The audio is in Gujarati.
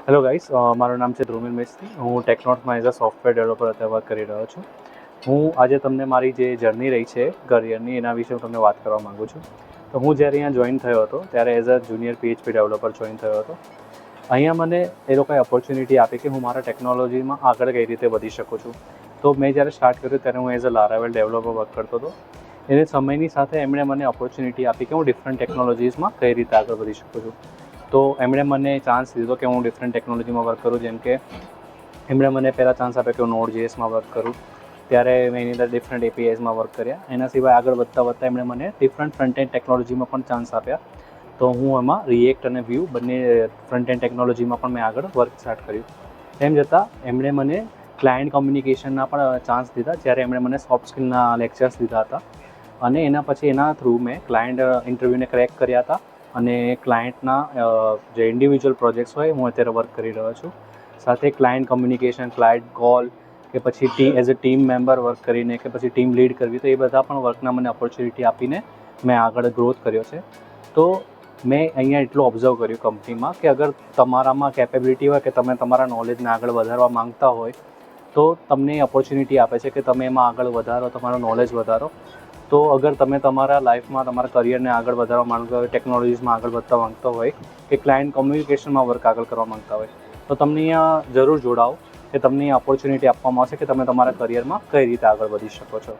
હેલો ગાઈસ, મારું નામ છે ધ્રુમિલ મિસ્ત્રી. હું ટેકનોટમાં એઝ અ સોફ્ટવેર ડેવલપર અત્યારે વર્ક કરી રહ્યો છું. હું આજે તમને મારી જે જર્ની રહી છે કરિયરની એના વિશે હું તમને વાત કરવા માગું છું. તો હું જ્યારે અહીંયા જોઈન થયો હતો ત્યારે as a junior PHP developer join થયો હતો. અહીંયા મને એ લોકોએ ઓપોર્ચ્યુનિટી આપી કે હું મારા ટેકનોલોજીમાં આગળ કઈ રીતે વધી શકું છું. તો મેં જ્યારે સ્ટાર્ટ કર્યું ત્યારે હું એઝ અ લારાવેલ ડેવલપર વર્ક કરતો હતો. એને સમયની સાથે એમણે મને ઓપોર્ચ્યુનિટી આપી કે હું ડિફરન્ટ ટેકનોલોજીસમાં કઈ રીતે આગળ વધી શકું છું. તો એમણે મને ચાન્સ દીધો કે હું ડિફરન્ટ ટેકનોલોજીમાં વર્ક કરું. જેમ કે એમણે મને પહેલાં ચાન્સ આપ્યો કે હું Node.js વર્ક કરું. ત્યારે મેં એની અંદર ડિફરન્ટ APIsમાં વર્ક કર્યા. એના સિવાય આગળ વધતા એમણે મને ડિફરન્ટ ફ્રન્ટ એન્ડ ટેકનોલોજીમાં પણ ચાન્સ આપ્યા. તો હું એમાં રિએક્ટ અને વ્યૂ બંને ફ્રન્ટ એન્ડ ટેકનોલોજીમાં પણ મેં આગળ વર્ક સ્ટાર્ટ કર્યું. તેમ છતાં એમણે મને ક્લાયન્ટ કોમ્યુનિકેશનના પણ ચાન્સ દીધા જ્યારે એમણે મને સોફ્ટ સ્કિલના લેક્ચર્સ દીધા હતા. અને એના પછી એના થ્રુ મેં ક્લાયન્ટ ઇન્ટરવ્યૂને ક્રેક કર્યા હતા. અને ક્લાયન્ટના જે ઇન્ડિવિજ્યુઅલ પ્રોજેક્ટ્સ હોય હું અત્યારે વર્ક કરી રહ્યો છું. સાથે ક્લાયન્ટ કમ્યુનિકેશન, ક્લાયન્ટ કોલ કે પછી as a team member work કરીને કે પછી ટીમ લીડ કરવી, તો એ બધા પણ વર્કના મને ઓપોર્ચ્યુનિટી આપીને મેં આગળ ગ્રોથ કર્યો છે. તો મેં અહીંયા એટલું ઓબ્ઝર્વ કર્યું કંપનીમાં કે અગર તમારામાં કેપેબિલિટી હોય કે તમે તમારા નોલેજને આગળ વધારવા માંગતા હોય તો તમને ઓપોર્ચ્યુનિટી આપે છે કે તમે એમાં આગળ વધારો, તમારો નોલેજ વધારો. તો અગર તમે તમારા લાઈફમાં તમારા કરિયરને આગળ વધારવા માંગતા હોય, ટેકનોલોજીસમાં આગળ વધવા માંગતા હોય કે ક્લાયન્ટ કમ્યુનિકેશનમાં વર્ક આગળ કરવા માંગતા હોય તો તમને અહીંયા જરૂર જોડાઓ કે તમને ઓપોર્ચ્યુનિટી આપવામાં આવશે કે તમે તમારા કરિયરમાં કઈ રીતે આગળ વધી શકો છો.